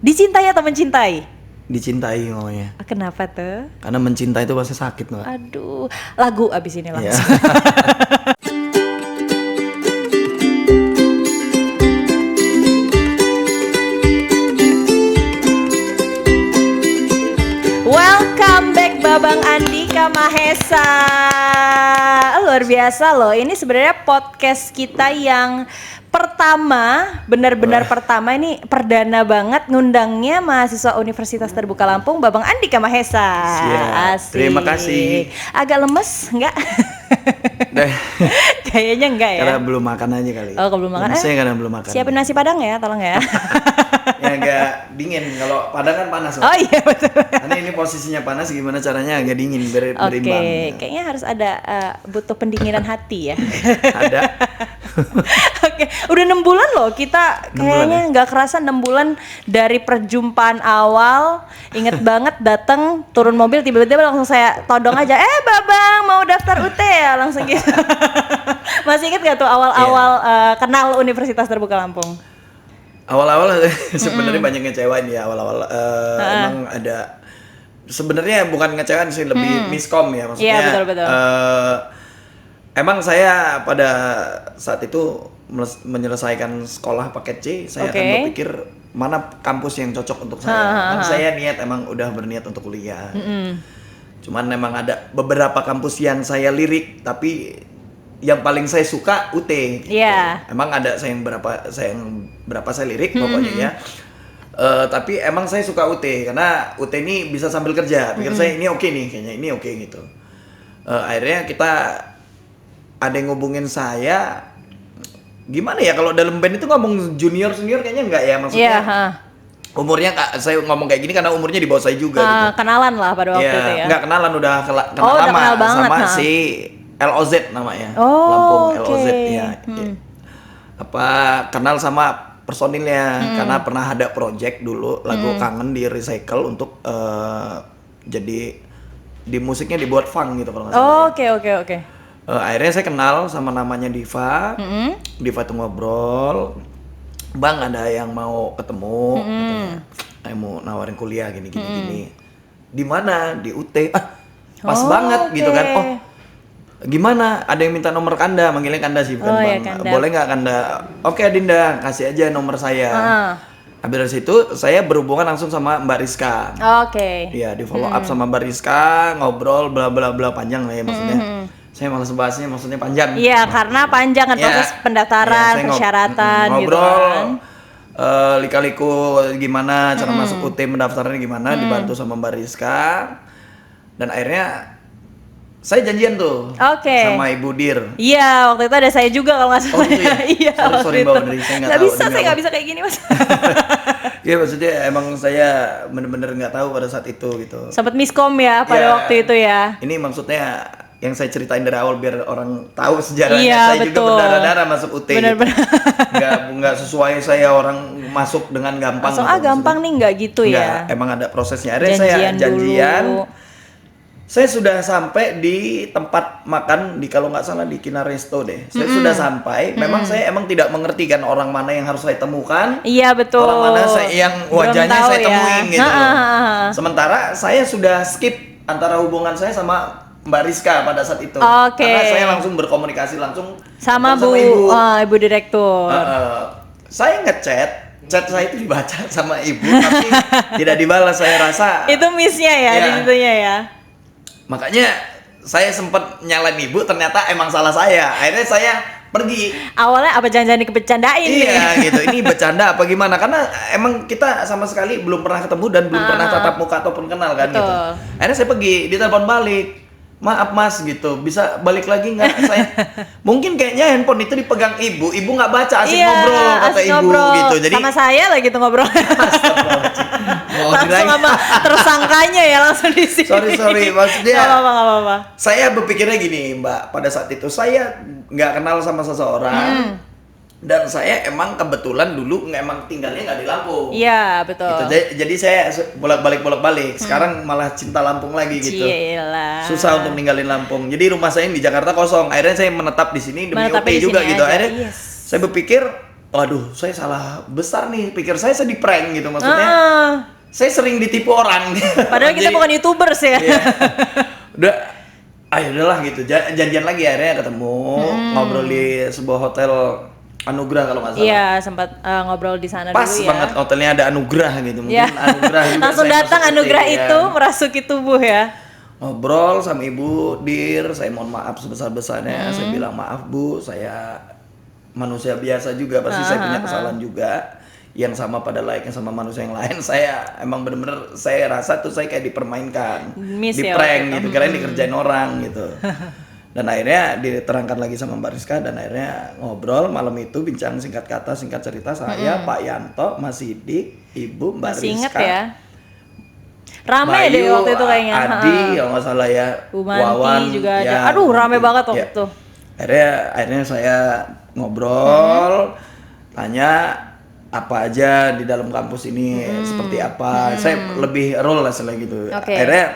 Dicintai atau mencintai? Dicintai ngomongnya. Kenapa tuh? Karena mencintai itu pasti sakit, Mbak. Aduh, lagu abis ini langsung. Welcome back Babang Andika Mahesa. Luar biasa loh. Ini sebenarnya podcast kita yang pertama, benar-benar pertama, ini perdana banget ngundangnya mahasiswa Universitas Terbuka Lampung, Babang Andika Mahesa. Asik. Terima kasih. Agak lemes enggak? Kayaknya enggak ya. Karena belum makan aja kali. Oh, belum makan. Saya karena belum makan. Siapin nasi Padang ya, tolong ya. Ya agak dingin, kalau Padang kan panas. Oh iya betul. Karena ini posisinya panas, gimana caranya agak dingin berimbang. Oke, kayaknya harus ada butuh pendinginan hati ya. Ada. Oke, udah 6 bulan loh kita kayaknya nggak kerasa 6 bulan dari perjumpaan awal. Ingat banget datang turun mobil tiba-tiba langsung saya todong aja, Babang mau daftar UT ya, langsung gitu. Masih ingat gak tuh awal-awal kenal Universitas Terbuka Lampung? Awal-awal sebenarnya banyak ngecewain ya awal-awal. Emang ada sebenarnya bukan ngecewain sih, lebih miskom ya maksudnya. Iya betul-betul. Emang saya pada saat itu menyelesaikan sekolah paket C, saya akan berpikir mana kampus yang cocok untuk saya. Kan saya emang udah berniat untuk kuliah. Cuman memang ada beberapa kampus yang saya lirik, tapi yang paling saya suka UT. Gitu. Emang ada yang berapa saya lirik pokoknya ya. Tapi emang saya suka UT karena UT ini bisa sambil kerja. Pikir saya ini oke nih, kayaknya ini oke gitu. Akhirnya kita ada yang ngubungin saya. Gimana ya kalau dalam band itu ngomong junior senior kayaknya enggak ya maksudnya. Umurnya saya ngomong kayak gini karena umurnya di bawah saya juga gitu. Kenalan lah pada waktu itu ya. Enggak kenalan, udah kenal udah lama kenal banget, sama si LOZ namanya. Lampung LOZ ya. Apa kenal sama personilnya karena pernah ada project dulu lagu Kangen di recycle untuk jadi di musiknya dibuat funk gitu kalau nggak salah. Oke. Akhirnya saya kenal sama namanya Diva. Diva tuh ngobrol, Bang ada yang mau ketemu, katanya mau nawarin kuliah gini. Di mana? Di UT. Pas banget gitu kan. Oh, gimana? Ada yang minta nomor Kanda, manggilnya Kanda sih bukan Bang. Ya, boleh nggak Kanda? Oke Dinda, kasih aja nomor saya. Habis dari situ saya berhubungan langsung sama Mbak Rizka. Iya, di follow up sama Mbak Rizka, ngobrol bla bla bla panjang lah ya maksudnya. Saya malas bahasnya, maksudnya panjang. Iya, karena panjang kan proses pendaftaran, persyaratan ngobrol, gitu kan. Lika-liku gimana cara masuk UT, pendaftarannya gimana, dibantu sama Mbak Rizka. Dan akhirnya saya janjian tuh sama Ibu Dir. Iya, waktu itu ada saya juga kalau nggak salah. Iya. Sorry Mbak Dir, saya nggak tahu. Saya nggak bisa kayak gini Mas. Iya maksudnya emang saya bener-bener nggak tau pada saat itu gitu. Sempat miskom ya pada waktu itu ya. Ini maksudnya yang saya ceritain dari awal biar orang tahu sejarahnya. Saya juga berdarah-darah masuk UT. Bener-bener. Nggak sesuai saya orang masuk dengan gampang. Langsung gampang nih nggak gitu ya. Emang ada prosesnya. Akhirnya saya janjian. Saya sudah sampai di tempat makan di kalau nggak salah di Kina Resto deh. Saya sudah sampai. Memang saya emang tidak mengerti kan orang mana yang harus saya temukan. Iya betul. Orang mana yang wajahnya saya temuin gitu. Sementara saya sudah skip antara hubungan saya sama Mbak Rizka pada saat itu. Karena saya langsung berkomunikasi langsung sama Ibu Direktur. Saya ngechat. Chat saya itu dibaca sama Ibu tapi tidak dibalas, saya rasa. Itu miss-nya ya di situnya ya. Makanya saya sempat nyalain Ibu, ternyata emang salah saya. Akhirnya saya pergi. Awalnya apa jangan-jangan dikebercandain gitu. Ini bercanda apa gimana? Karena emang kita sama sekali belum pernah ketemu dan belum pernah tatap muka ataupun kenal kan gitu. Akhirnya saya pergi, ditelepon balik. Maaf Mas gitu, bisa balik lagi nggak? Saya mungkin kayaknya handphone itu dipegang Ibu nggak baca, asik ngobrol kata Ibu gitu. Jadi sama saya lagi gitu ngobrol. Langsung sama tersangkanya ya langsung di sini. Sorry maksudnya. Nggak apa-apa. Saya berpikirnya gini Mbak, pada saat itu saya nggak kenal sama seseorang. Dan saya emang kebetulan dulu emang tinggalnya nggak di Lampung. Iya betul. Gitu. Jadi saya bolak-balik. Sekarang malah cinta Lampung lagi gitu. Ciela. Susah untuk ninggalin Lampung. Jadi rumah saya di Jakarta kosong. Akhirnya saya menetap di sini demi UT juga gitu. Akhirnya saya berpikir waduh, saya salah besar nih. Pikir saya di prank gitu maksudnya. Saya sering ditipu orang. Padahal kita bukan YouTubers ya. Iya. Udah, ayo udahlah gitu. Janjian lagi akhirnya ketemu, ngobrol di sebuah hotel Anugrah kalau nggak salah. Iya, sempat ngobrol di sana Pas dulu ya. banget hotelnya ada Anugrah gitu. Mungkin Ya. Anugrah juga. Langsung saya datang masuk Anugrah putih, itu ya. merasuki tubuh ya. Ngobrol sama Ibu Dir, saya mohon maaf sebesar-besarnya. Saya bilang maaf Bu, saya manusia biasa juga, pasti saya punya kesalahan juga yang sama pada layaknya sama manusia yang lain. Saya emang bener-bener saya rasa tuh saya kayak dipermainkan, Miss di ya prank waktu gitu, kirain dikerjain orang gitu. Dan akhirnya diterangkan lagi sama Mbak Rizka dan akhirnya ngobrol malam itu bincang singkat kata singkat cerita saya Pak Yanto, Mas Sidik, Ibu Mbak Masih inget Rizka. ya. Ramai deh Bayu, waktu itu kayaknya. Adi kalau nggak salah ya, Bu Manti Wawan juga ada. ya, Aduh, rame gitu. banget waktu Ya. itu. Akhirnya saya ngobrol, tanya apa aja di dalam kampus ini seperti apa. Saya lebih role lah selain gitu. Oke. Akhirnya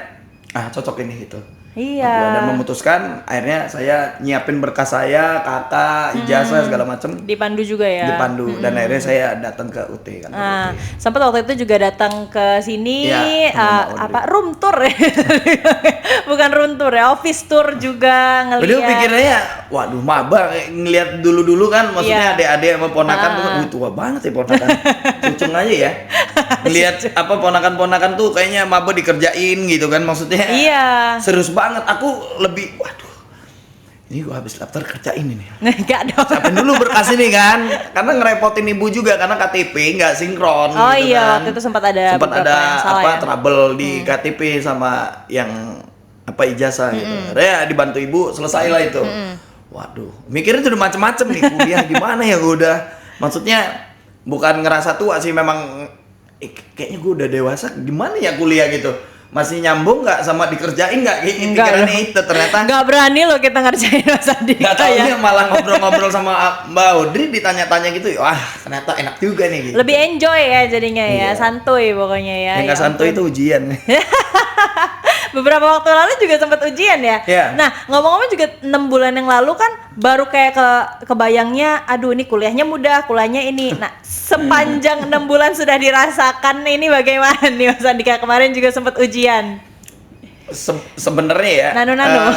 cocok ini gitu. Iya. Dan memutuskan akhirnya saya nyiapin berkas saya, kakak, ijazah segala macem Dipandu juga ya. dipandu dan akhirnya saya datang ke UT kan. Nah, sempat waktu itu juga datang ke sini Iya, sama Mbak apa room tour ya. Bukan room tour ya, office tour juga Udah ngeliat. pikirnya waduh maba ngelihat dulu kan maksudnya Iya. adik-adik sama ponakan tuh tua banget ya ponakan. Kucing aja ya. Ngelihat apa ponakan-ponakan tuh kayaknya maba dikerjain gitu kan maksudnya. Iya. Serius banget aku lebih waduh. Ini gua habis daftar kerjain ini. Enggak dong. Siapin dulu berkas ini kan. Karena ngerepotin ibu juga karena KTP nggak sinkron Oh gitu iya, kan. waktu itu sempat ada Sempat beberapa ada yang salah apa ya. trouble di KTP sama yang apa ijazah gitu. Ya dibantu ibu selesai lah itu. Waduh, mikirnya tuh udah macem-macem nih kuliah gimana ya gua udah. Maksudnya bukan ngerasa tua sih memang kayaknya gua udah dewasa gimana ya kuliah gitu. Masih nyambung nggak sama dikerjain nggak kayak Enggak pikirannya dong. itu ternyata Nggak berani loh kita ngerjain Mas Adi. nggak tahu dia malah ngobrol-ngobrol sama Mbak Audrey ditanya-tanya gitu. Wah, ternyata enak juga nih gitu. Lebih enjoy ya jadinya ya, Iya. santuy pokoknya ya. Yang nggak Ya santuy ampun. itu ujian. Beberapa waktu lalu juga sempat ujian ya. Iya. Nah, ngomong-ngomong juga 6 bulan yang lalu kan baru kayak kebayangnya, aduh ini kuliahnya mudah, kuliahnya ini. Nah, sepanjang 6 bulan sudah dirasakan ini bagaimana nih Mas Andika kemarin juga sempat ujian. Sebenarnya ya Nano-nano.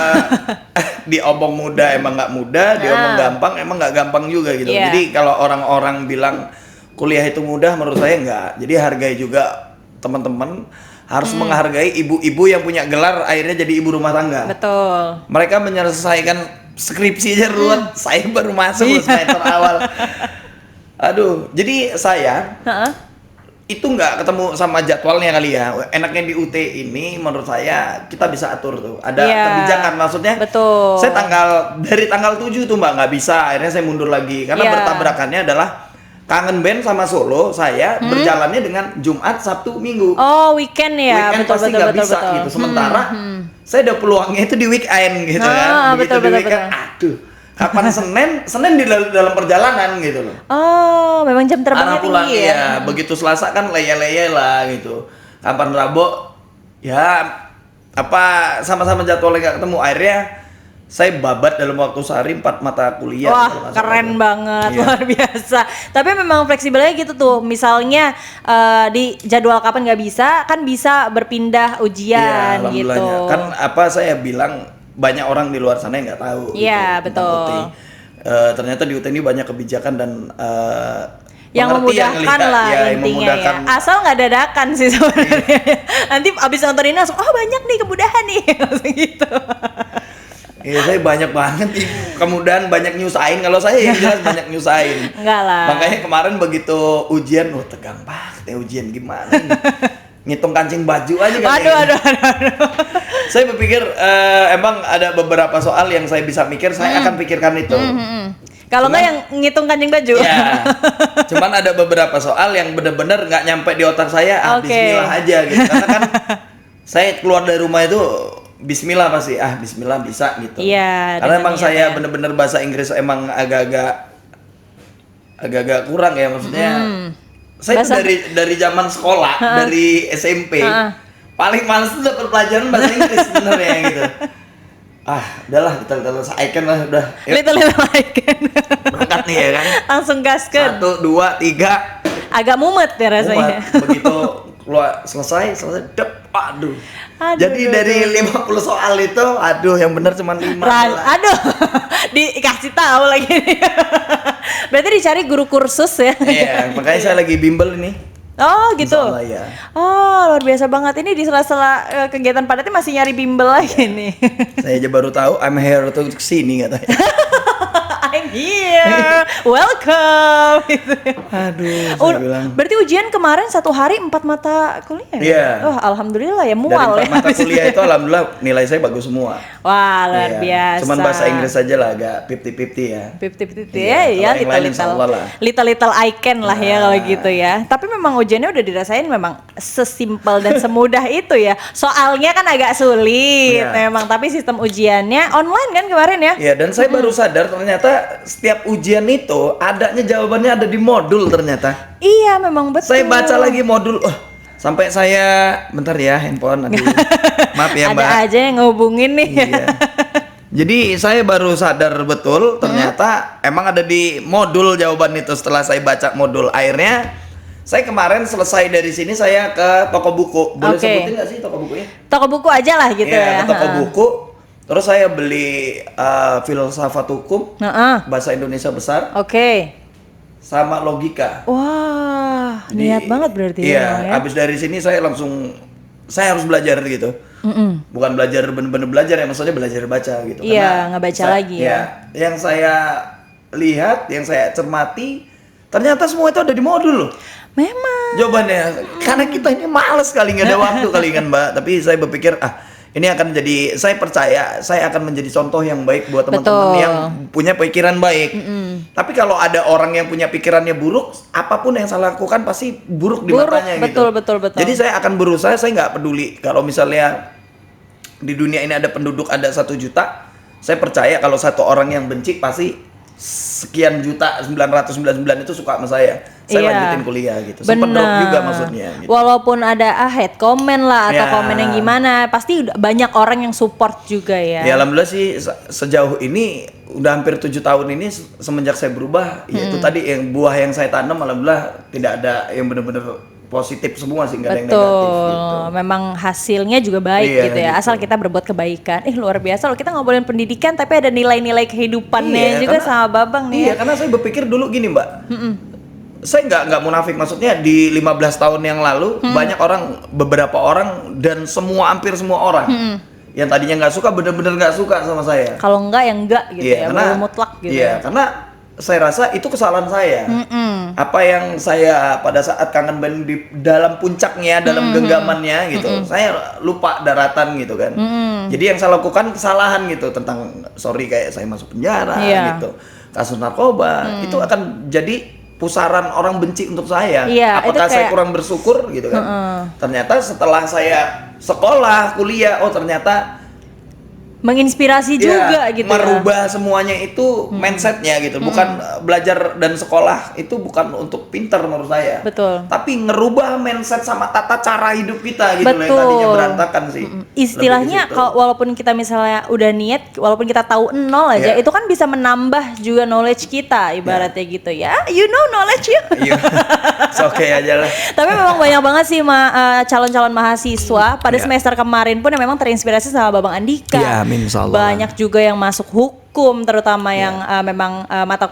diomong mudah emang nggak mudah, diomong gampang emang nggak gampang juga gitu. Iya. Jadi kalau orang-orang bilang kuliah itu mudah, menurut saya nggak. Jadi hargai juga teman-teman, harus menghargai ibu-ibu yang punya gelar akhirnya jadi ibu rumah tangga. Betul. Mereka menyelesaikan skripsi aja ruwet, saya baru masuk semester awal. Aduh, jadi saya Heeh. itu nggak ketemu sama jadwalnya kali ya. Enaknya di UT ini menurut saya kita bisa atur tuh. Ada Iya. kebijakan maksudnya. Betul. Saya dari tanggal 7 tuh Mbak nggak bisa. Akhirnya saya mundur lagi karena Iya. bertabrakannya adalah Kangen Band sama Solo saya berjalannya dengan Jumat, Sabtu, Minggu. Oh, weekend ya. Weekend betul pasti betul nggak betul bisa betul. gitu. Sementara saya ada peluangnya itu di weekend gitu kan. Begitu betul, di betul, weekend, betul. aduh. Kapan Senin di dalam perjalanan gitu loh. Oh, memang jam terbangnya Arah pulang tinggi ya. ya. Begitu Selasa kan leye-leye lah gitu. Kapan Rabu ya apa sama-sama jadwalnya nggak ketemu. Akhirnya saya babat dalam waktu sehari 4 mata kuliah. Wah, kalau nggak salah keren tuh. banget, Iya. luar biasa. Tapi memang fleksibelnya gitu tuh. Misalnya di jadwal kapan nggak bisa, kan bisa berpindah ujian Iya, gitu. alhamdulillahnya. Kan apa saya bilang banyak orang di luar sana yang nggak tahu. Iya, gitu, tentang betul. UT. Ternyata di UT ini banyak kebijakan dan Yang pengertian memudahkan ngelihat, lah ya, yang intinya memudahkan. ya. Asal nggak dadakan sih sebenarnya. Nanti abis nonton ini langsung, oh banyak nih kemudahan nih, langsung gitu. Iya, saya banyak banget nih kemudahan, banyak nyusahin. Kalau saya yang jelas banyak nyusahin. Enggak lah. Makanya kemarin begitu ujian, tegang banget ya ujian gimana ini. Ngitung kancing baju aja kan. Aduh. Saya berpikir emang ada beberapa soal yang saya bisa mikir, saya akan pikirkan itu. Kalau nggak yang ngitung kancing baju. Ya, cuman ada beberapa soal yang benar-benar nggak nyampe di otak saya. Oke. Bismillah aja gitu. Karena kan saya keluar dari rumah itu Bismillah pasti. Bismillah bisa gitu. Iya, Karena dengan emang niat saya ya. benar-benar bahasa Inggris emang agak-agak kurang ya maksudnya. Saya tuh dari zaman sekolah, dari SMP, paling males tuh dapat pelajaran bahasa Inggris sebenarnya gitu. Udahlah kita selesaikan lah udah. Yuk, Little Icon. berangkat nih ya kan. Langsung gaskeun. 1, 2, 3. Agak mumet ya rasanya. Begitu keluar selesai dep, aduh. Aduh, Jadi dari 50 soal itu, yang benar cuma 5. Aduh, dikasih tahu lagi. Berarti dicari guru kursus ya? Iya, makanya saya lagi bimbel ini. Oh gitu. Insyaallah, ya. Oh luar biasa banget. Ini di sela-sela kegiatan padatnya masih nyari bimbel lagi nih. Saya aja baru tahu I'm here to sini katanya. I'm here, welcome. Gitu. Aduh, saya bilang. Berarti ujian kemarin 1 hari 4 mata kuliah? Iya. Oh alhamdulillah ya, Dari mual 4 ya. mata kuliah itu alhamdulillah nilai saya bagus semua. Wah luar Iya. biasa. Cuman bahasa Inggris aja lah agak 50-50 ya. 50-50 Iya, ya, kalau yang lain insyaallah lah. little icon lah ya kalau gitu ya. Tapi memang ujiannya udah dirasain memang sesimpel dan semudah itu ya. Soalnya kan agak sulit Iya. memang, tapi sistem ujiannya online kan kemarin ya. Iya, dan saya baru sadar ternyata setiap ujian itu adanya jawabannya ada di modul ternyata. Iya memang betul. Saya baca lagi modul, sampai saya bentar ya handphone aduh. Maaf ya Mbak. Ada aja yang ngehubungin nih. Iya. Jadi saya baru sadar betul ternyata emang ada di modul jawaban itu setelah saya baca modul. Akhirnya saya kemarin selesai dari sini saya ke toko buku. Boleh sebutin nggak sih toko bukunya? Toko buku aja lah gitu ya. Iya, ke toko buku. Terus saya beli filsafat hukum, bahasa Indonesia besar, sama logika. Wah, niat banget berarti iya, ya. abis dari sini saya harus belajar gitu. Bukan belajar bener-bener belajar ya, maksudnya belajar baca gitu. Iya, ngebaca lagi ya. Yang saya lihat, yang saya cermati, ternyata semua itu ada di modul loh. Memang. Jawabannya, karena kita ini males kali, nggak ada waktu kali kan Mbak. Tapi saya berpikir, ini akan jadi, saya percaya saya akan menjadi contoh yang baik buat teman-teman yang punya pikiran baik. Tapi kalau ada orang yang punya pikirannya buruk, apapun yang saya lakukan pasti buruk di matanya gitu. Betul. Jadi saya akan berusaha, saya nggak peduli kalau misalnya di dunia ini ada penduduk ada 1 juta, saya percaya kalau satu orang yang benci pasti sekian juta 999 itu suka sama saya. Saya lanjutin kuliah gitu. Sempat drop juga maksudnya gitu. Walaupun ada hate comment lah atau komen yang gimana, pasti banyak orang yang support juga ya. Ya alhamdulillah sih sejauh ini udah hampir 7 tahun ini semenjak saya berubah, yaitu tadi yang buah yang saya tanam alhamdulillah tidak ada yang benar-benar positif semua sih, nggak ada yang negatif gitu. Memang hasilnya juga baik gitu ya, asal kita berbuat kebaikan. Luar biasa loh, kita ngobrolin pendidikan tapi ada nilai-nilai kehidupannya juga sama Babang nih. Iya, karena saya berpikir dulu gini Mbak, saya nggak munafik, maksudnya di 15 tahun yang lalu banyak orang, beberapa orang dan hampir semua orang yang tadinya nggak suka bener-bener nggak suka sama saya. Kalau enggak ya enggak gitu ya, karena, mutlak gitu. Iya, karena saya rasa itu kesalahan saya. Apa yang saya pada saat kangen band di dalam puncaknya, dalam genggamannya gitu, saya lupa daratan gitu kan. Jadi yang saya lakukan kesalahan gitu tentang kayak saya masuk penjara gitu, kasus narkoba, itu akan jadi pusaran orang benci untuk saya. Apakah saya kurang bersyukur gitu kan? Ternyata setelah saya sekolah, kuliah, ternyata menginspirasi juga gitu. Merubah semuanya itu mindsetnya gitu. Bukan belajar dan sekolah itu bukan untuk pinter menurut saya. Betul. Tapi ngerubah mindset sama tata cara hidup kita gitu loh, yang tadinya berantakan sih. Istilahnya kalau walaupun kita misalnya udah niat, walaupun kita tahu 0 aja, itu kan bisa menambah juga knowledge kita ibaratnya gitu ya. You know knowledge you. Oke aja lah. Tapi memang banyak banget sih calon-calon mahasiswa pada semester kemarin pun yang memang terinspirasi sama Babang Andika. Banyak juga yang masuk hukum, terutama yang memang mata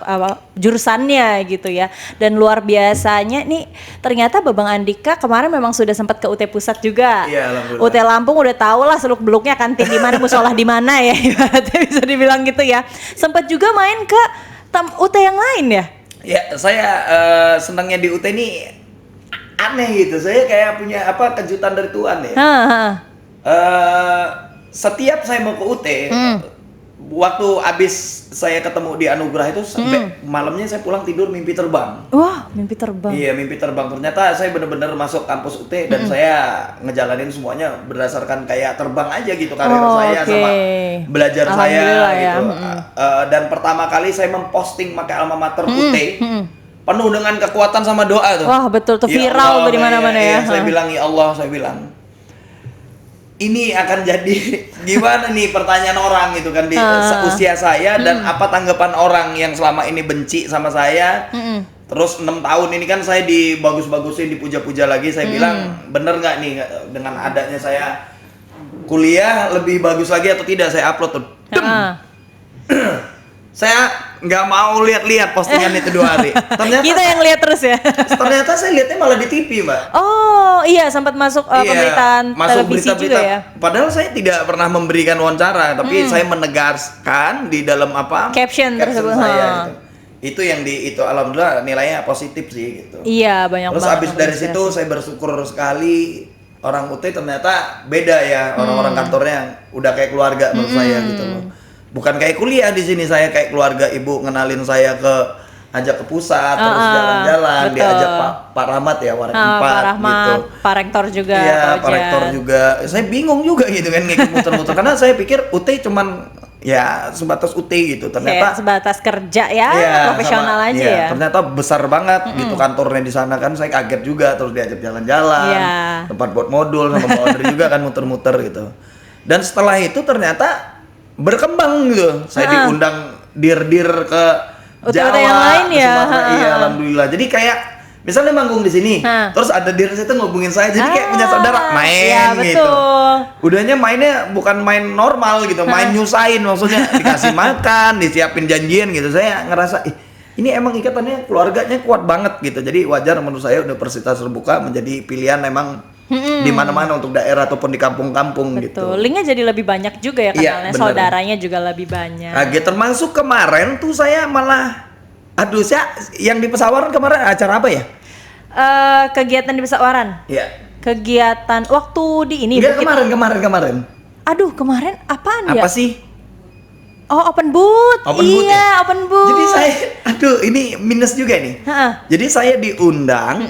jurusannya gitu ya. Dan luar biasanya nih, ternyata Babang Andika kemarin memang sudah sempat ke UT Pusat juga. UT Lampung udah tahu lah seluk beluknya, kantin di mana, musola di mana ya, ibaratnya bisa dibilang gitu ya. Sempat juga main ke UT yang lain ya. Ya, saya senangnya di UT ini aneh gitu. Saya kayak punya kejutan dari Tuhan ya. Setiap saya mau ke UT, waktu abis saya ketemu di Anugerah itu sampai malamnya saya pulang tidur mimpi terbang. Wah, mimpi terbang. Iya, mimpi terbang. Ternyata saya benar-benar masuk kampus UT dan saya ngejalanin semuanya berdasarkan kayak terbang aja gitu, karir saya sama belajar saya gitu. Dan pertama kali saya memposting pakai alma mater UT. Penuh dengan kekuatan sama doa tuh. Wah, betul tuh, viral tuh di mana-mana ya. Saya bilang, ya Allah, saya bilang, ini akan jadi gimana nih pertanyaan orang gitu kan di seusia saya dan apa tanggapan orang yang selama ini benci sama saya. Terus 6 tahun ini kan saya dibagus-bagusin, dipuja-puja lagi. Saya bilang bener nggak nih dengan adanya saya kuliah lebih bagus lagi atau tidak saya upload tuh. Saya nggak mau lihat-lihat postingan itu 2 hari. Ternyata Kita yang lihat terus ya. ternyata saya lihatnya malah di TV, Mbak. Oh iya, sempat masuk pemberitaan masuk televisi berita-berita. juga ya. Padahal saya tidak pernah memberikan wawancara, tapi saya menegaskan di dalam Caption tersebut. saya gitu. Itu yang itu alhamdulillah nilainya positif sih gitu. Iya, banyak Terus banget. habis dari situ saya bersyukur sekali orang UT ternyata beda ya, orang-orang kantornya yang udah kayak keluarga menurut saya gitu loh. Bukan kayak kuliah di sini, saya kayak keluarga. Ibu ngenalin saya ajak ke pusat, terus jalan-jalan, diajak Pak Rahmat ya, Warak 4 Pak Rahmat, gitu. Pak Rektor juga. Iya, Pak Pak Rektor juga. Saya bingung juga gitu kan ngikut muter-muter karena saya pikir UT cuman ya sebatas UT gitu. Ternyata Kayak sebatas kerja ya, profesional aja ya. Ternyata besar banget gitu kantornya di sana kan. Saya kaget juga, terus diajak jalan-jalan. Tempat buat modul sama Pak Audrey juga kan muter-muter gitu. Dan setelah itu ternyata berkembang gitu. Saya diundang dir-dir ke Jawa, yang lain ke ya. Sumatera. Iya, alhamdulillah. Jadi kayak misalnya manggung di sini, terus ada dir situ ngubungin saya, jadi kayak punya saudara main gitu. Udahnya mainnya bukan main normal gitu, main nyusahin, maksudnya dikasih makan, disiapin janjian gitu. Saya ngerasa ini emang ikatannya keluarganya kuat banget gitu. Jadi wajar menurut saya Universitas Terbuka menjadi pilihan emang di mana-mana untuk daerah ataupun di kampung-kampung gitu. Linknya jadi lebih banyak juga ya kenalnya, saudaranya juga lebih banyak. Kaget, termasuk kemarin tuh saya malah, saya yang di Pesawaran kemarin acara apa ya? Kegiatan di Pesawaran. Iya. Kegiatan waktu di ini. Enggak, kemarin. Aduh, kemarin apaan ya? Apa sih? Oh, open booth. Open Open booth. Jadi saya, ini minus juga nih. Jadi saya diundang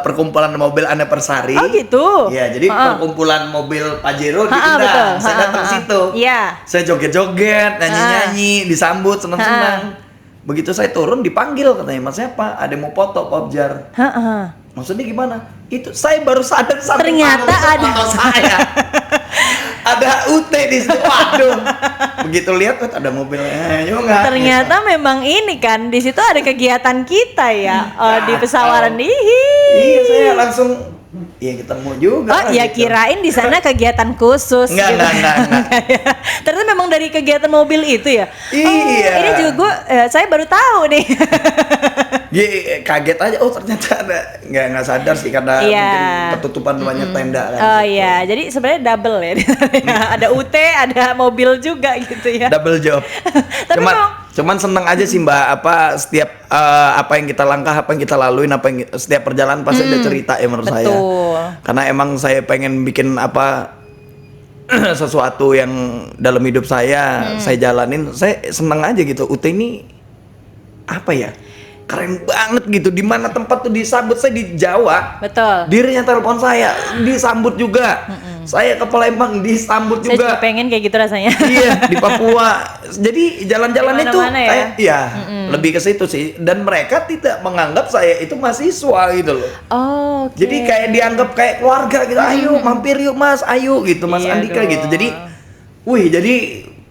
perkumpulan mobil anniversary. Oh gitu. Iya, jadi perkumpulan mobil Pajero diundang. Saya datang situ. Iya. Saya joget-joget, nyanyi-nyanyi, disambut senang-senang. Begitu saya turun dipanggil katanya, "Mas siapa? Ada yang mau foto Popjar." Maksudnya gimana? Itu saya baru sadar ternyata ada foto saya. Ada UT di situ. Waduh. Begitu lihat ada mobilnya juga. Ternyata memang ini kan di situ ada kegiatan kita ya. Di Pesawaran nih. Iya, saya langsung ketemu juga. Oh, ya gitu. Kirain di sana kegiatan khusus. Enggak. Ternyata memang dari kegiatan mobil itu ya. Iya. Ini juga saya baru tahu nih. Kaget aja. Oh, ternyata ada. Nggak sadar sih karena mungkin ketutupan banyak tenda kan. Oh iya, jadi sebenarnya double ya. Ada UT, ada mobil juga gitu ya. Double job. Tapi cuman seneng aja sih Mbak, setiap apa yang kita langkah, apa yang kita laluin, setiap perjalanan pasti ada cerita ya menurut saya. Karena emang saya pengen bikin sesuatu yang dalam hidup saya jalanin, saya seneng aja gitu. UT ini apa ya? Keren banget gitu. Di mana tempat tuh disambut, saya di Jawa. Betul. Dirinya telepon saya, disambut juga. Saya ke Palembang disambut juga. Saya juga pengen kayak gitu rasanya. Iya, di Papua. Jadi jalan-jalan itu kayak lebih ke situ sih. Dan mereka tidak menganggap saya itu mahasiswa gitu loh. Oh, okay. Jadi kayak dianggap kayak keluarga gitu. Ayo mampir yuk Mas, ayo gitu Mas Andika gitu. Jadi jadi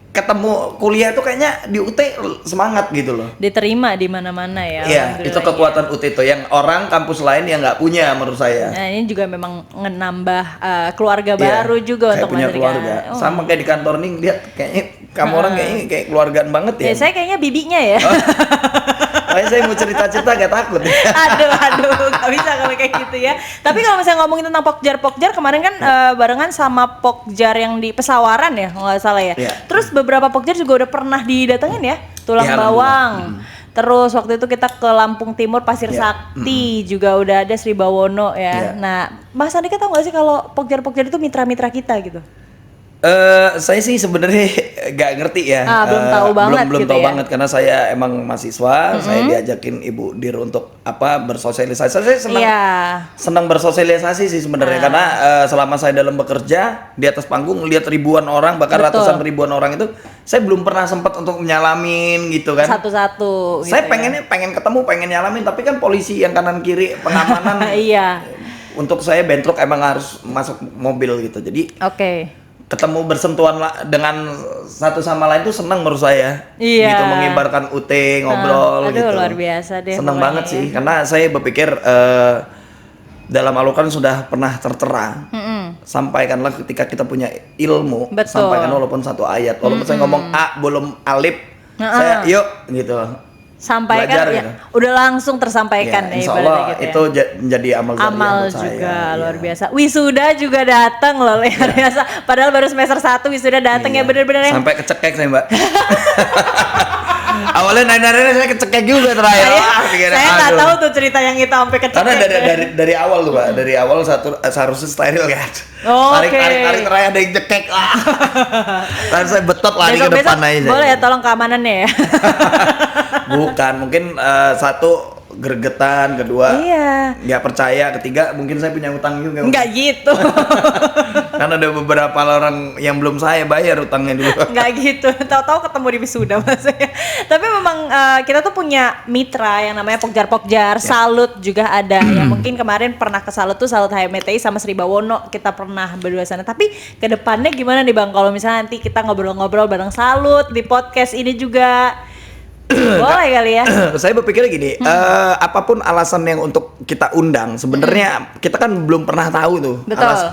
ketemu kuliah tuh kayaknya di UT semangat gitu loh. Diterima di mana-mana ya. Iya, itu kekuatan UT itu yang orang kampus lain yang nggak punya menurut saya. Nah, ini juga memang menambah keluarga baru juga untuk punya keluarga. Sama kayak di kantor nih, lihat kayaknya kamu orang kayaknya kayak keluargaan banget ya. Saya kayaknya bibinya ya. Makanya saya mau cerita-cerita gak takut. aduh, gak bisa kalau kayak gitu ya. Tapi kalau misalnya ngomongin tentang Pokjar kemarin kan barengan sama Pokjar yang di Pesawaran ya, kalau nggak salah ya. Terus beberapa Pokjar juga udah pernah didatengin ya, Tulang Bawang. Terus waktu itu kita ke Lampung Timur, Pasir Sakti juga udah ada Sri Bawono ya. Nah, Mas Andika tahu nggak sih kalau Pokjar itu mitra-mitra kita gitu? Saya sih sebenarnya nggak ngerti ya. Belum tahu banget belum gitu tahu ya. banget karena saya emang mahasiswa. Saya diajakin Ibu Dir untuk bersosialisasi. Saya senang bersosialisasi sih sebenarnya karena selama saya dalam bekerja di atas panggung lihat ribuan orang, bahkan ratusan ribuan orang itu, saya belum pernah sempat untuk nyalamin gitu kan. Satu-satu. Saya pengen ketemu, pengen nyalamin, tapi kan polisi yang kanan kiri pengamanan. Iya. untuk saya bentrok emang harus masuk mobil gitu. Jadi ketemu bersentuhan dengan satu sama lain tuh senang menurut saya. Iya. Gitu mengibarkan UT, ngobrol gitu. Luar biasa deh. Senang banget sih karena saya berpikir dalam Al-Quran sudah pernah tertera. Sampaikanlah ketika kita punya ilmu, sampaikan walaupun satu ayat. Walaupun saya ngomong A belum alif, saya yuk gitu. Sampaikan belajar, ya, gitu. Udah langsung tersampaikan ya, insya Allah gitu itu menjadi amal juga luar biasa. Wisuda juga datang loh luar biasa. Padahal baru semester 1 wisuda datang ya bener-bener ya. Sampai kecekek saya Mbak. Awalnya naik-naiknya saya kecekek juga terakhir. Saya nggak tahu tuh cerita yang itu sampai kecekek. Karena dari awal tuh Mbak, dari awal seharusnya steril kan. Tarik terakhir ada yang cekek. Lalu saya betot lari ke depan aja. Boleh ya tolong keamanannya ya. Bukan, mungkin satu gregetan, kedua nggak percaya, ketiga mungkin saya punya utang juga. Nggak gitu. Kan ada beberapa orang yang belum saya bayar utangnya dulu. Nggak gitu, tahu-tahu ketemu di wisuda maksudnya. Tapi memang kita tuh punya mitra yang namanya Pokjar, Salut juga ada. Yang mungkin kemarin pernah ke Salut tuh Salut HMTI sama Sri Bawono, kita pernah berdua sana. Tapi kedepannya gimana nih Bang, kalau misalnya nanti kita ngobrol-ngobrol bareng Salut di podcast ini juga? Boleh kali ya. Saya berpikir gini, apapun alasan yang untuk kita undang, sebenarnya kita kan belum pernah tahu tuh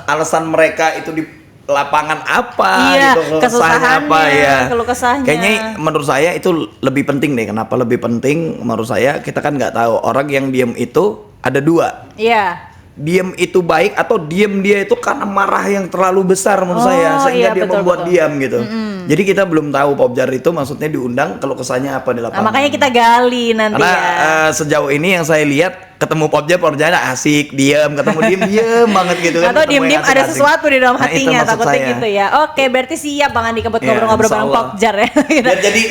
alasan mereka itu di lapangan apa, gitu, kesusahannya apa ya. Keluh kesahnya. Kayaknya menurut saya itu lebih penting deh. Kenapa lebih penting? Menurut saya kita kan nggak tahu orang yang diem itu ada dua. Iya. Diem itu baik atau diem dia itu karena marah yang terlalu besar menurut saya sehingga dia membuat diam gitu. Jadi kita belum tahu Popjar itu maksudnya diundang kalau kesannya apa di lapangan. Makanya kita gali nanti karena sejauh ini yang saya lihat ketemu Popjarnya asik, diam, ketemu diem banget gitu kan. Atau diem ada sesuatu di dalam hatinya takutnya gitu ya. Oke, berarti siap Bang Andi kebut ngobrol-ngobrol bareng Popjar ya. Dan jadi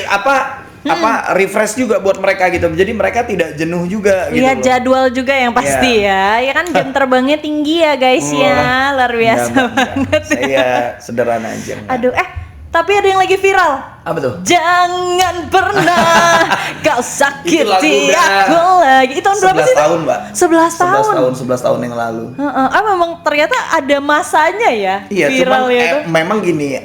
refresh juga buat mereka gitu. Jadi mereka tidak jenuh juga gitu. Iya, jadwal juga yang pasti ya. Ya kan jam terbangnya tinggi ya guys ya. Luar biasa banget. Saya sederhana aja. Aduh, tapi ada yang lagi viral. Apa tuh? Jangan pernah kau sakiti aku lagi. Itu tahun berapa sih? 11 tahun, Mbak. 11 tahun yang lalu. Memang ternyata ada masanya ya. Iya, cuman memang gini,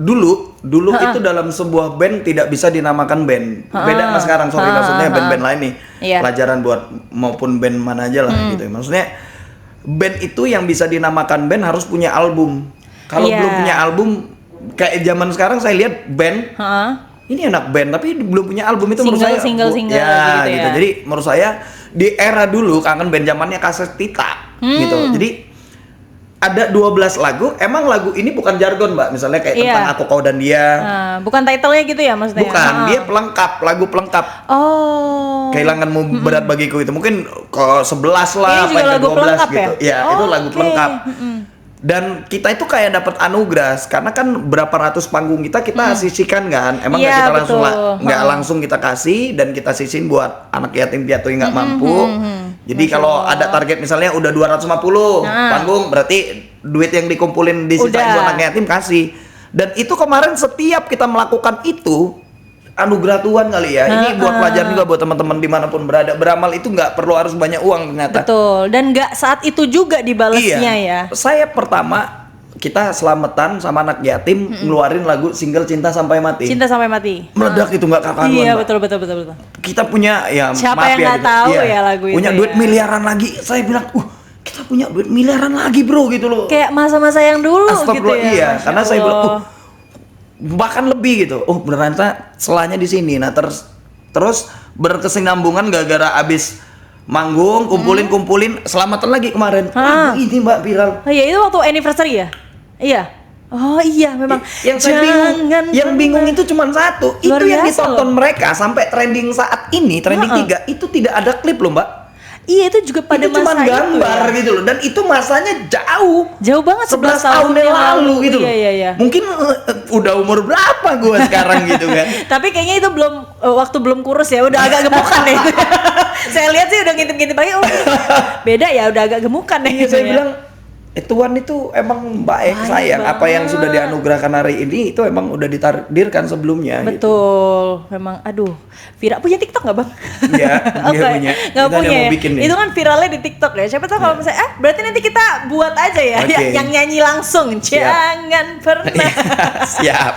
dulu itu dalam sebuah band tidak bisa dinamakan band. Beda sama sekarang, maksudnya band-band lain nih. Pelajaran buat maupun band mana aja lah gitu. Maksudnya band itu yang bisa dinamakan band harus punya album. Kalau belum punya album, kayak zaman sekarang saya lihat band ini enak band tapi belum punya album itu menurut saya single gitu ya. Jadi menurut saya di era dulu kangen band zamannya kaset Tita gitu. Jadi ada 12 lagu, emang lagu ini bukan jargon Mbak, misalnya kayak tentang Aku Kau dan Dia. Bukan title-nya gitu ya maksudnya? Bukan, dia pelengkap, lagu pelengkap. Kehilanganmu berat bagiku itu mungkin ke 11 lah, ini juga lagu 12 pelengkap gitu. Ya, itu lagu pelengkap. Dan kita itu kayak dapat anugerah karena kan berapa ratus panggung kita sisihkan kan, emang kita langsung nggak langsung kita kasih dan kita sisihin buat anak yatim piatu yang nggak mampu. Jadi kalau ada target misalnya udah 250 panggung, berarti duit yang dikumpulin di sisain buat anak yatim kasih. Dan itu kemarin setiap kita melakukan itu anugerah Tuhan kali ya. Ini buat pelajaran juga buat teman-teman dimanapun berada. Beramal itu nggak perlu harus banyak uang ternyata. Betul. Dan nggak saat itu juga dibalasnya ya. Saya pertama kita selamatan sama anak yatim ngeluarin lagu single Cinta Sampai Mati. Cinta Sampai Mati. Meledak itu nggak karuan. Iya betul. Kita punya siapa yang nggak tahu ya lagu itu. Punya duit miliaran lagi. Saya bilang, kita punya duit miliaran lagi bro gitu loh. Kayak masa-masa yang dulu gitu ya. Iya, karena saya bilang, bahkan lebih gitu. Beneran selanya di sini. Nah terus berkesinambungan gara-gara abis manggung kumpulin selamatan lagi kemarin. Ini Mbak viral. Iya itu waktu anniversary ya. Iya. Oh iya memang. Yang saya bingung itu cuma satu. Itu yang ditonton mereka sampai trending saat ini trending 3 itu tidak ada klip loh Mbak. Iya itu juga pada itu masa cuma gambar itu, gitu loh, dan itu masanya jauh banget 11 tahun yang lalu gitu loh. Iya. Mungkin udah umur berapa gue sekarang gitu kan. Tapi kayaknya itu waktu belum kurus ya, udah agak gemukan ya. Saya lihat sih udah ngintip-ngintip lagi, beda ya, udah agak gemukan ya. Saya bilang Tuhan itu emang baik, sayang. banget. Apa yang sudah dianugerahkan hari ini itu emang udah ditakdirkan sebelumnya. Betul, memang aduh. Vira punya TikTok nggak bang? Iya, dia Oke, punya. nggak Kita ada punya. mau Ya? bikin nih. Itu kan viralnya di TikTok ya. Siapa tahu kalau misalnya, berarti nanti kita buat aja ya, Oke. yang nyanyi langsung. Siap. Jangan pernah. Siap.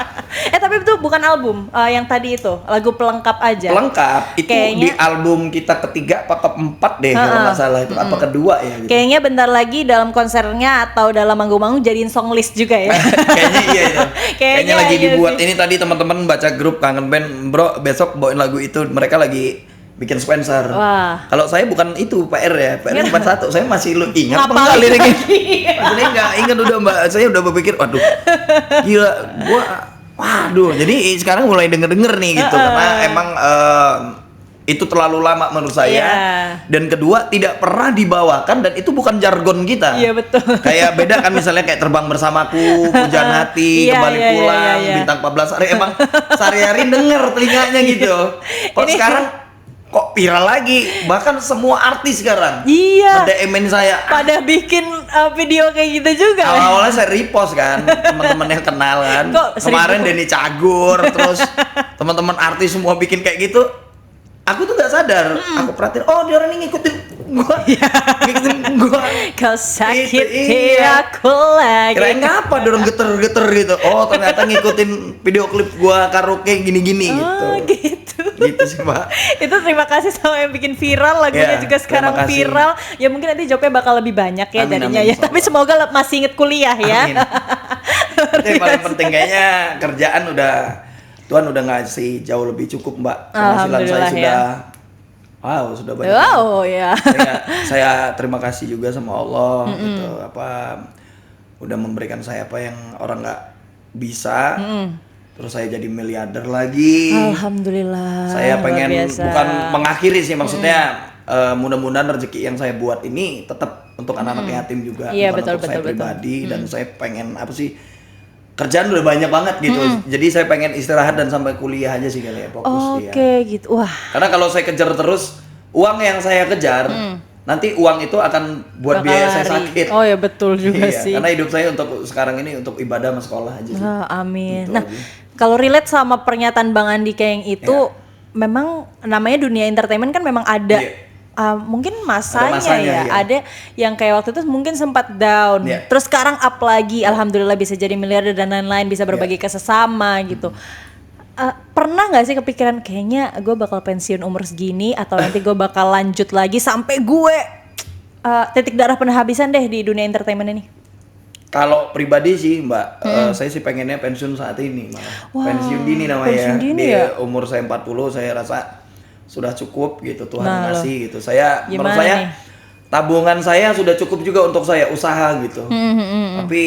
Tapi itu bukan album, yang tadi itu lagu pelengkap aja. Pelengkap itu Kayaknya- di album kita ketiga apa keempat deh kalau nggak salah itu apa kedua ya gitu. Kayaknya bentar lagi dalam konsernya atau dalam manggung-manggung jadiin song list juga ya. Kayaknya iya itu. Kayaknya lagi iya dibuat sih. ini tadi teman-teman baca grup Kangen Band, bro besok bawain lagu itu, mereka lagi bikin Spencer. Wah. Kalau saya bukan itu PR ya, PR cuma satu. Saya masih ingat apa Ngapalin enggak liriknya? lagi. Ini enggak ingat udah Mbak. Saya udah berpikir, waduh, gila, waduh. Jadi sekarang mulai denger nih gitu, karena emang itu terlalu lama menurut saya. Iya. Dan kedua tidak pernah dibawakan dan itu bukan jargon kita. Iya, betul. Kayak beda kan misalnya kayak Terbang Bersamaku, Pujaan Hati, Iya, Kembali iya, Pulang, iya. Bintang 14 Hari, emang sehari-hari denger telinganya gitu. Kok Ini- sekarang kok viral lagi? Bahkan semua artis sekarang Iya. nge-DM-in saya. Pada bikin video kayak gitu juga. Awal-awalnya saya repost kan, teman-teman yang kenal kan. Kok 1000? Kemarin Denny Cagur, terus teman-teman artis semua bikin kayak gitu. Aku tuh gak sadar, aku perhatiin, oh dia orang ini ngikutin gua, ngikutin gua. Kau sakit Itu, iya. aku lagi. Kirain ngapa dorong geter-geter gitu. Oh ternyata ngikutin video klip gua karaoke gini-gini gitu. Oh gitu. Gitu sih Mbak. Itu terima kasih sama yang bikin viral, lagunya Ya, juga sekarang terima kasih. viral. Ya mungkin nanti jawabnya bakal lebih banyak ya Amin, jadinya amin, ya. insya Tapi semoga masih inget kuliah ya. Amin. Itu yang paling penting kayaknya kerjaan udah Tuhan udah ngasih jauh lebih cukup Mbak. Penghasilan saya Alhamdulillah, sudah sudah banyak. Wow ya. Saya terima kasih juga sama Allah gitu udah memberikan saya apa yang orang nggak bisa. Terus saya jadi miliarder lagi. Alhamdulillah. Saya luar pengen biasa. bukan mengakhiri sih maksudnya mudah-mudahan rezeki yang saya buat ini tetap untuk anak-anak yatim juga, Iya, bukan betul, untuk saya betul, betul. pribadi. Dan saya pengen kerjaan udah banyak banget gitu. Jadi saya pengen istirahat dan sampai kuliah aja sih kali ya, fokus dia. Oke gitu. Wah. Karena kalau saya kejar terus uang yang saya kejar, nanti uang itu akan buat bakal biaya saya lari. sakit. Oh ya betul juga Iya, sih. karena hidup saya untuk sekarang ini untuk ibadah sama sekolah aja sih. Amin. Gitu Nah, aja. kalau relate sama pernyataan Bang Andika yang itu, Ya. memang namanya dunia entertainment kan memang ada. Iya. Mungkin masanya, masanya, ya. iya. Ada yang kayak waktu itu mungkin sempat down, Iya. terus sekarang up lagi, alhamdulillah bisa jadi miliarder dan lain-lain, bisa berbagi ke sesama gitu. Pernah nggak sih kepikiran kayaknya gue bakal pensiun umur segini atau nanti gue bakal lanjut lagi sampai gue titik darah penghabisan deh di dunia entertainment ini? Kalau pribadi sih Mbak, saya sih pengennya pensiun saat ini malah. Wah, Pensiun dini namanya. pensiun dini Di ya? umur saya 40 saya rasa sudah cukup gitu, Tuhan Nah, ngasih gitu. Saya menurut Gimana saya nih? tabungan saya sudah cukup juga untuk saya usaha gitu. Tapi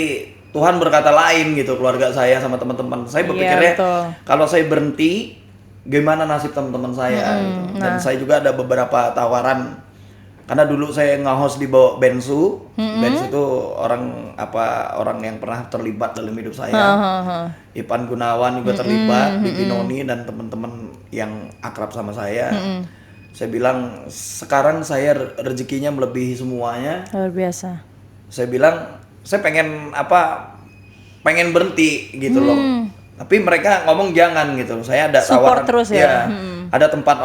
Tuhan berkata lain gitu, keluarga saya sama teman-teman. Saya berpikirnya betul. kalau saya berhenti gimana nasib teman-teman saya gitu. Dan saya juga ada beberapa tawaran. Karena dulu saya nge-host di bawah Bensu. Bensu itu orang yang pernah terlibat dalam hidup saya. Ipan Gunawan juga terlibat, Bibi Noni dan teman-teman yang akrab sama saya. Saya bilang sekarang saya rezekinya melebihi semuanya. Luar biasa. Saya bilang saya pengen berhenti gitu loh. Tapi mereka ngomong jangan gitu. Saya ada Support tawaran terus ya? Ada tempat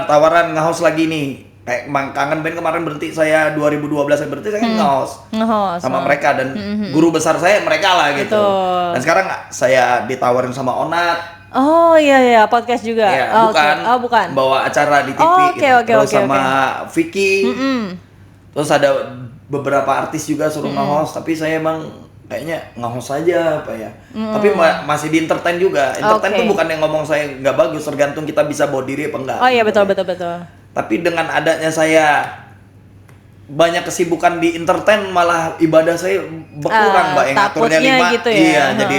tawaran nge-host lagi nih. Kayak Kangen Band kemarin berhenti, saya 2012 saya berhenti, saya nge-host Nge-host, sama mereka dan guru besar saya mereka lah gitu. Betul. Dan sekarang saya ditawarin sama Onat. Oh iya podcast juga. Ya, bukan. Oke. Oh bukan. Bawa acara di TV Oh, oke, gitu. oke, Terus oke, sama Vicky. Terus ada beberapa artis juga suruh nge-host, tapi saya emang kayaknya nge-host aja Tapi masih di entertain juga. Entertain Oke. tuh bukan yang ngomong saya nggak bagus, tergantung kita bisa bawa diri apa enggak. Oh iya gitu betul ya. betul. Tapi dengan adanya saya banyak kesibukan di entertain, malah ibadah saya berkurang Mbak, yang aturnya takutnya 5 gitu ya. iya jadi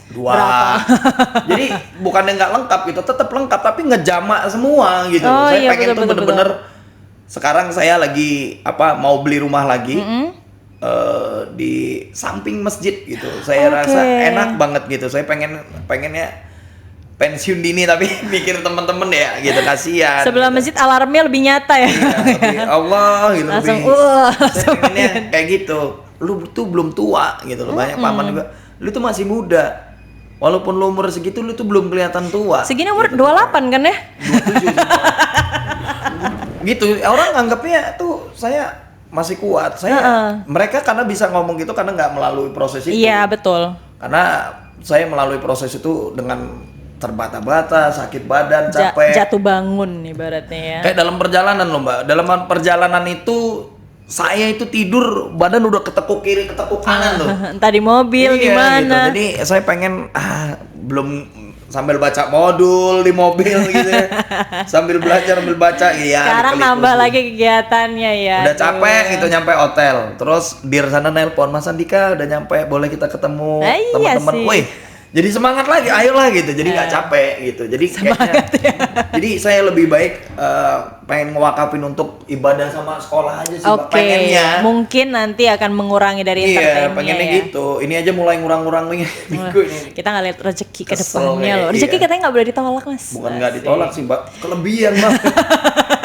2. Jadi bukannya nggak lengkap gitu, tetap lengkap tapi ngejamak semua gitu. Oh, Saya iya, pengen betul, tuh betul, bener-bener sekarang saya lagi mau beli rumah lagi di samping masjid gitu. Saya Oke. rasa enak banget gitu. Saya pengennya pensiun dini tapi mikir temen-temen ya gitu, kasihan. Sebelah masjid alarmnya lebih nyata ya. Iya, lebih Allah gitu Langsung lebih. Saya langsung pengennya kayak gitu. lu tuh belum tua gitu loh. Banyak paman juga, lu tuh masih muda. Walaupun lu umur segitu, lu tuh belum kelihatan tua. Segini umur gitu, 28 kan ya? 27 gitu. Orang anggapnya tuh saya masih kuat. Mereka karena bisa ngomong gitu karena nggak melalui proses itu. Iya, betul. Karena saya melalui proses itu dengan terbata-bata, sakit badan, capek. Jatuh bangun ibaratnya ya. Kayak dalam perjalanan loh Mbak. Dalam perjalanan itu saya itu tidur badan udah ketekuk kiri, ketekuk kanan loh. Entah di mobil, di mana. Gitu. Jadi saya pengen belum sambil baca modul di mobil gitu ya. Sambil belajar, sambil baca ya. Sekarang nambah lagi kegiatannya ya. Udah capek gitu nyampe hotel. Terus dir sana nelpon, Mas Andika udah nyampe, boleh kita ketemu teman-teman. Iya, wih, jadi semangat lagi, ayolah gitu. Jadi nggak capek gitu. Jadi kayaknya, jadi saya lebih baik pengen ngewakafin untuk ibadah sama sekolah aja sih. Pengennya. Mungkin nanti akan mengurangi dari entertainnya. Iya, pengennya gitu. Ini aja mulai ngurang-ngurang minggu ini. Kita nggak lihat rezeki ke depannya loh. Rezeki katanya nggak boleh ditolak, Mas. Bukan nggak ditolak sih, Mbak. Kelebihan, Mbak.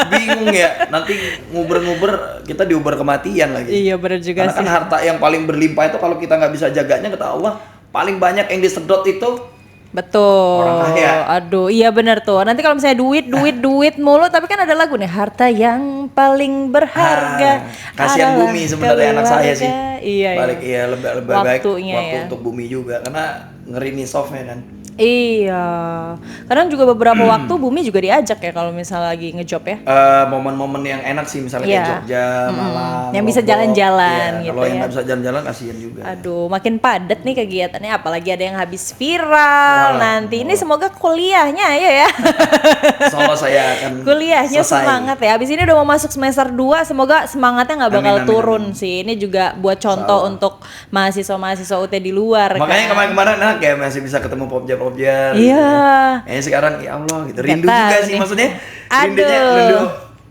Bingung ya. Nanti nguber-nguber kita diuber kematian lagi. Iya, benar juga Karena sih. kan harta yang paling berlimpah itu kalau kita nggak bisa jaganya, kata Allah, paling banyak yang disedot itu betul. orang kaya. Aduh, iya benar tuh. Nanti kalau misalnya duit mulu, tapi kan ada lagu nih, harta yang paling berharga. Kasihan bumi sebenarnya anak saya sih. Iya. Balik lebih baik waktu ya. untuk bumi juga karena ngeri nih softnya kan. Iya. Kadang juga beberapa waktu bumi juga diajak ya kalau misalnya lagi ngejob ya. Momen-momen yang enak sih misalnya kayak Jogja, Malang. Yang bisa jalan-jalan gitu kalau yang ya. nggak bisa jalan-jalan kasihan juga. Aduh, makin padat nih kegiatannya, apalagi ada yang habis viral nanti. Ini semoga kuliahnya ya. Insyaallah saya akan kuliahnya selesai. Semangat ya. Habis ini udah mau masuk semester 2, semoga semangatnya nggak bakal turun sih. Ini juga buat contoh untuk mahasiswa-mahasiswa UT di luar. Makanya kemarin-kemarin kayak masih bisa ketemu popjar. Iya. Gitu. Sekarang ya Allah gitu. Rindu juga sih maksudnya. Rindunya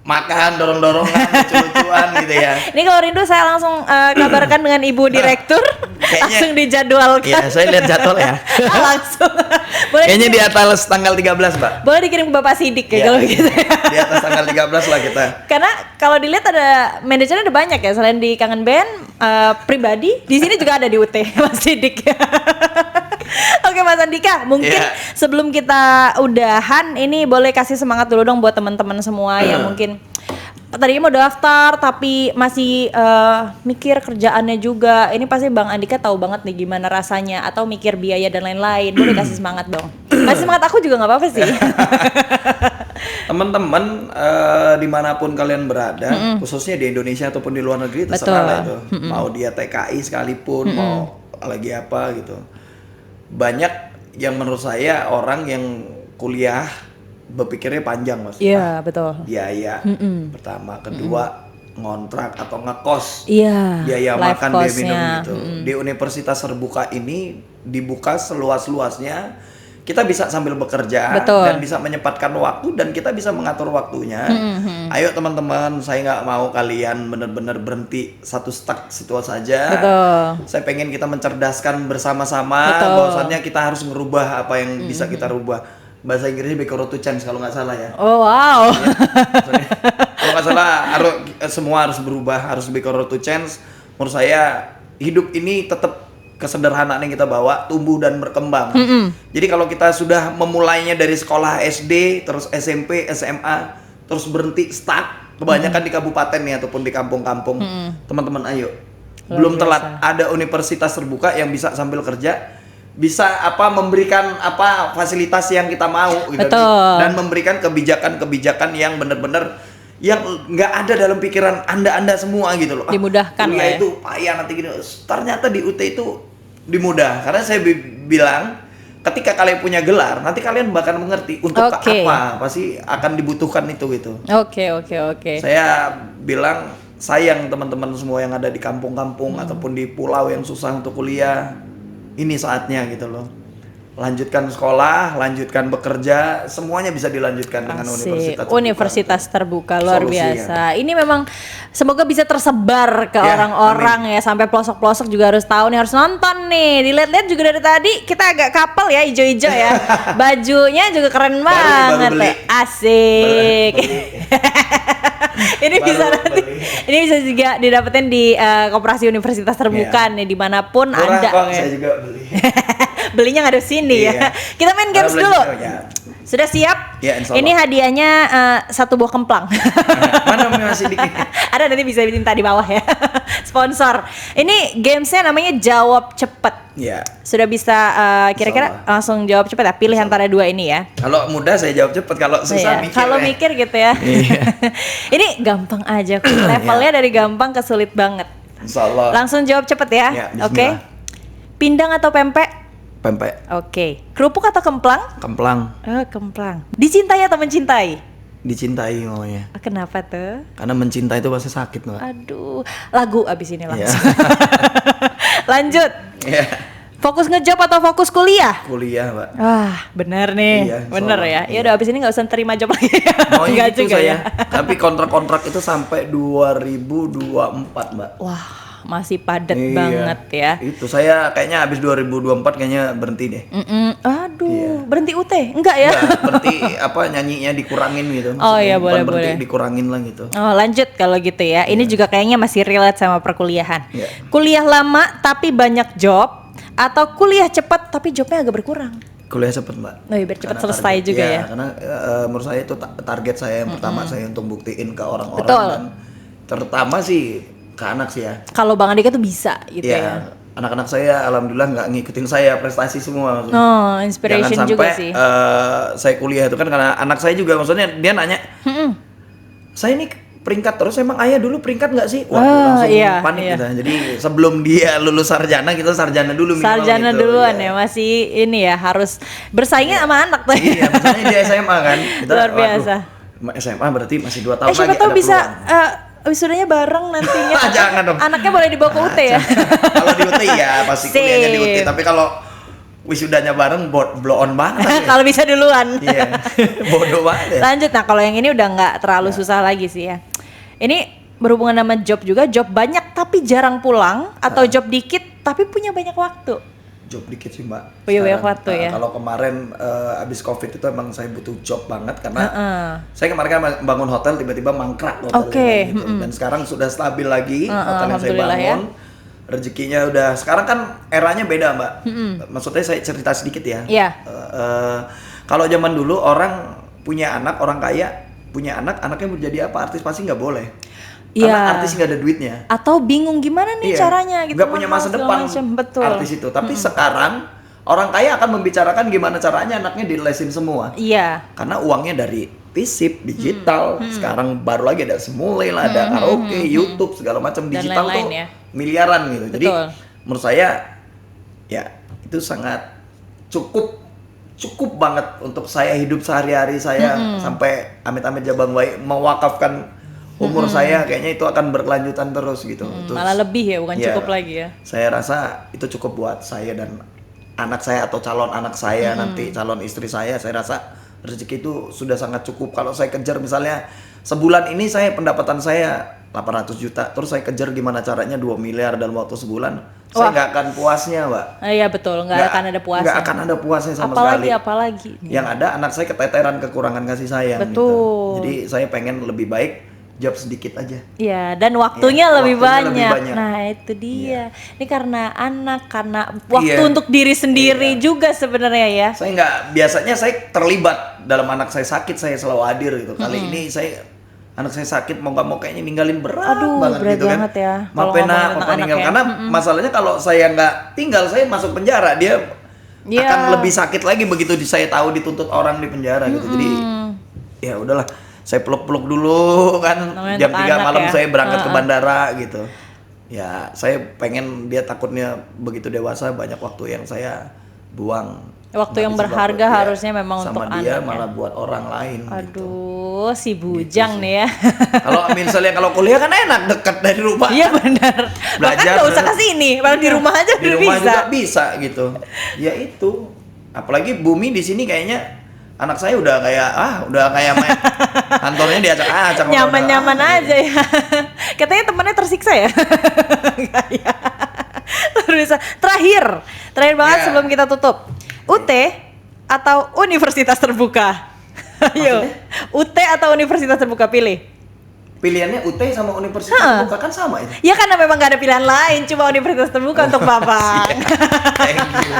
makan, dorong-dorongan, lucu-lucuan gitu ya. Ini kalau rindu saya langsung kabarkan dengan Ibu Direktur. Langsung dijadwalkan. Iya, saya lihat jadwal ya. Langsung. Kayaknya di atas tanggal 13, Mbak. Boleh dikirim ke Bapak Sidik ya kalau gitu. Di atas tanggal 13 lah kita. Karena kalau dilihat ada manajernya ada banyak ya, selain di Kangen Band pribadi, di sini juga ada di UT Mas Sidik. Oke Mas Andika, mungkin sebelum kita udahan ini boleh kasih semangat dulu dong buat teman-teman semua yang mungkin tadinya mau daftar tapi masih mikir kerjaannya juga. Ini pasti Bang Andika tahu banget nih gimana rasanya, atau mikir biaya dan lain-lain. Boleh kasih semangat dong. Kasih semangat aku juga nggak apa-apa sih. Teman-teman dimanapun kalian berada, khususnya di Indonesia ataupun di luar negeri, terserah lah itu. Mau dia TKI sekalipun, mau lagi apa gitu. Banyak yang menurut saya orang yang kuliah berpikirnya panjang Mas. Iya, betul. Biaya pertama, kedua ngontrak atau ngekos. Iya. Biaya makan, biaya minum gitu. Mm-mm. Di universitas terbuka ini dibuka seluas-luasnya. Kita bisa sambil bekerja dan bisa menyempatkan waktu dan kita bisa mengatur waktunya. Ayo teman-teman, saya nggak mau kalian benar-benar berhenti satu stuck situ saja. Betul. Saya pengen kita mencerdaskan bersama-sama. Bahwasannya kita harus merubah apa yang bisa kita rubah. Bahasa Inggrisnya be to change kalau nggak salah ya. Oh wow. Ya, kalau nggak salah semua harus berubah, harus be to change. Menurut saya hidup ini tetap kesederhanaan yang kita bawa tumbuh dan berkembang. Jadi kalau kita sudah memulainya dari sekolah SD, terus SMP, SMA, terus berhenti stuck, kebanyakan di kabupaten nih ataupun di kampung-kampung, teman-teman ayo. Belum telat, ada universitas terbuka yang bisa sambil kerja, bisa memberikan fasilitas yang kita mau gitu. Dan memberikan kebijakan-kebijakan yang benar-benar yang nggak ada dalam pikiran anda semua gitu loh. Dimudahkan lah ya. Itu payah nanti gini. Ternyata di UT itu dimudah, karena saya bilang ketika kalian punya gelar, nanti kalian bakal mengerti untuk apa pasti akan dibutuhkan itu gitu. Oke. Saya bilang sayang teman-teman semua yang ada di kampung-kampung ataupun di pulau yang susah untuk kuliah, ini saatnya gitu loh. Lanjutkan sekolah, lanjutkan bekerja, semuanya bisa dilanjutkan dengan universitas terbuka. Luar biasa. Ini memang semoga bisa tersebar ke orang-orang ya, sampai pelosok-pelosok juga harus tahu nih, harus nonton nih. Dilihat-lihat juga dari tadi kita agak couple ya, ijo-ijo ya. Bajunya juga keren banget. Asik. Ini Baru bisa nanti, beli. ini bisa juga didapetin di koperasi universitas terbuka nih dimanapun Murah Anda. kok, saya juga beli. Belinya nggak ada sini ya. Iya. Kita main games Beli- dulu. ya. Sudah siap? Ya, insya Allah. Ini hadiahnya satu buah kemplang. Mana masih dikit? Ada, nanti bisa minta di bawah ya. Sponsor. Ini gamesnya namanya jawab cepet. Ya. Sudah bisa kira-kira Insya langsung jawab cepet ya. Pilih antara dua ini ya. Kalau mudah saya jawab cepet, kalau susah Iya. mikir. Kalau ya. mikir gitu ya. Iya. Ini gampang aja kok. Levelnya dari gampang ke sulit banget. Insya Allah. Langsung jawab cepet ya. Ya, Oke. bismillah. Pindang atau pempek? Pempek. Oke. Kerupuk atau kemplang? Kemplang. Oh, kemplang. Dicintai atau mencintai? Dicintai ngomongnya. Kenapa tuh? Karena mencinta itu pasti sakit, Mbak. Aduh, lagu abis ini Iya. langsung. Lanjut. Iya. Fokus ngejob atau fokus kuliah? Kuliah, Mbak. Wah, bener nih. Iya, Bener insya ya. Allah. Ya udah abis ini nggak usah terima job lagi. Mau Nggak itu juga saya. ya. Tapi kontrak-kontrak itu sampai 2024, Mbak. Wah, masih padat Iya. banget ya. Itu saya kayaknya habis 2024 kayaknya berhenti deh. Aduh, Iya. berhenti UT? Enggak ya? Enggak, berhenti apa nyanyinya dikurangin gitu. Oh iya, Bukan boleh, berhenti, boleh. dikurangin lah gitu. Oh, lanjut kalau gitu ya. Ini juga kayaknya masih relate sama perkuliahan. Iya. Kuliah lama tapi banyak job atau kuliah cepat tapi jobnya agak berkurang? Kuliah cepet, Mbak. Oh iya, biar cepat Karena selesai target- juga iya, ya. Karena menurut saya itu target saya yang pertama, saya untuk buktiin ke orang-orang. Betul. Dan terutama sih ke anak sih ya. Kalau Bang Andika tuh bisa gitu Iya, ya. anak-anak saya alhamdulillah nggak ngikutin saya prestasi semua. maksudnya. Oh, inspiration Jangan juga sampai, sih. saya kuliah itu kan karena anak saya juga, maksudnya dia nanya, saya ini peringkat terus, emang ayah dulu peringkat nggak sih? Wah, langsung iya, panik iya. kita. Jadi sebelum dia lulus sarjana, kita sarjana dulu minimal Sarjana gitu. duluan Iya. ya, masih ini ya harus bersaingnya sama anak tuh. Iya, misalnya dia SMA kan. Kita, Luar biasa. waduh, SMA berarti masih 2 tahun lagi. Siapa tahu ada bisa peluang. wisudanya bareng nantinya. Jangan dong. Anaknya boleh dibawa ke UT ya. Kalau di UT ya pasti kuliahnya di UT, Sip. tapi kalau wisudanya bareng blow on banget. ya. Kalau bisa duluan. Iya, bodoh banget ya. Lanjut, nah kalau yang ini udah nggak terlalu susah lagi sih ya. Ini berhubungan sama job juga, job banyak tapi jarang pulang, atau job dikit tapi punya banyak waktu. Job dikit sih, Mbak. Punya banyak Sekarang, waktu ya. Kalau kemarin abis COVID itu emang saya butuh job banget karena saya kemarin kan bangun hotel tiba-tiba mangkrak hotelnya Oke, gitu. Dan sekarang sudah stabil lagi hotel yang saya alhamdulillah ya. bangun. Rezekinya udah, sekarang kan eranya beda, Mbak. Maksudnya saya cerita sedikit ya. Iya. Kalau zaman dulu orang punya anak, orang kaya punya anak, anaknya mau jadi apa, artis pasti nggak boleh. Iya. Karena artis nggak ada duitnya. Atau bingung gimana nih Iya. caranya gitu. Nggak punya mahal masa segala depan macam. Betul. artis itu. Tapi sekarang orang kaya akan membicarakan gimana caranya anaknya dilesin semua. Iya. Karena uangnya dari visip, digital, sekarang baru lagi ada Semule lah, ada karaoke, YouTube, segala macam Dan digital lain-lain tuh ya. miliaran gitu. Jadi Betul. menurut saya ya itu sangat cukup banget untuk saya hidup sehari-hari saya sampai amit-amit Jabang Bayi mewakafkan umur saya, kayaknya itu akan berkelanjutan terus gitu. Terus, Malah lebih ya, bukan ya, cukup lagi ya. saya rasa itu cukup buat saya dan anak saya atau calon anak saya, nanti calon istri saya rasa rezeki itu sudah sangat cukup. Kalau saya kejar misalnya sebulan ini saya pendapatan saya 800 juta, terus saya kejar gimana caranya 2 miliar dalam waktu sebulan, saya nggak akan puasnya, Mbak. Iya betul, nggak akan ada puasnya. Nggak akan ada puasnya sama apalagi, sekali. Apalagi. Yang ada anak saya keteteran kekurangan kasih sayang. Betul. Gitu. Jadi saya pengen lebih baik job sedikit aja. Iya, dan waktunya, Iya, lebih, waktunya lebih banyak. banyak. Nah, itu dia. Ini karena anak, karena waktu Iya. untuk diri sendiri juga sebenarnya ya. Saya nggak, biasanya saya terlibat dalam anak saya sakit, saya selalu hadir gitu. Kali ini anak saya sakit, mau nggak mau kayaknya ninggalin berat Aduh, banget berat gitu banget kan. ya, Maaf kalau ya, ngomongin Nak, tentang Papa anak tinggal. ya. Karena masalahnya kalau saya nggak tinggal, saya masuk penjara, dia Iya. akan lebih sakit lagi begitu saya tahu dituntut orang di penjara gitu. Jadi ya udahlah, saya peluk-peluk dulu kan. Namanya Jam untuk 3 anak malam ya. saya berangkat ke bandara gitu. Ya, saya pengen dia takutnya begitu dewasa banyak waktu yang saya buang. Waktu yang Nggak bisa berharga buat dia, harusnya memang sama untuk dia anak ya. malah buat orang lain. Gitu. Aduh, si bujang nih ya. Kalau misalnya kalau kuliah kan enak, dekat dari rumah. Iya benar. Bahkan Belajar nggak usah terus. kesini, malah di rumah aja Di udah rumah bisa. juga bisa gitu. Ya itu. Apalagi Bumi di sini kayaknya anak saya udah kayak main kantornya diacak-acak. Nyaman-nyaman aja ya. Katanya temannya tersiksa ya. Nggak ya. Terus terakhir banget Ya. sebelum kita tutup. UT atau universitas terbuka? Ayo. UT atau universitas terbuka, pilih. pilihannya UT sama universitas terbuka kan sama itu. Ya karena memang gak ada pilihan lain, cuma universitas terbuka untuk Babang. Thank you.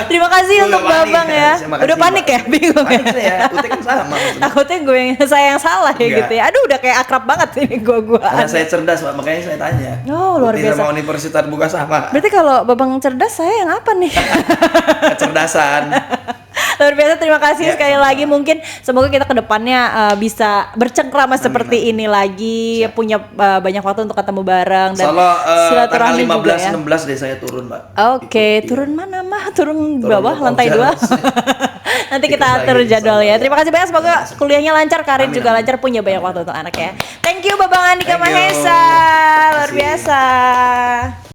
Terima kasih untuk Babang ya. Udah panik ya, bingung panik ya. saya, UT kan sama maksudnya. Takutnya saya yang salah ya gitu ya. Aduh udah kayak akrab banget ini gua. Karena saya cerdas Pak, makanya saya tanya. Oh luar UT biasa. sama universitas terbuka sama. Berarti kalau Babang cerdas, saya yang apa nih? Kecerdasan. Luar biasa, terima kasih sekali lagi. Mungkin semoga kita kedepannya bisa bercengkrama seperti ini lagi. Punya banyak waktu untuk ketemu bareng dan tanggal silaturahmi juga ya. 15 deh saya turun Mbak. Oke, turun mana mah? Turun bawah lantai 2. Nanti kita Ikut atur lagi, jadwal ya. Terima kasih banyak, semoga Terima kasih. kuliahnya lancar, karir Amin, juga amin. lancar, punya banyak waktu untuk anak ya. Thank you Babang Andika Thank you. Mahesa, luar Terima kasih. biasa.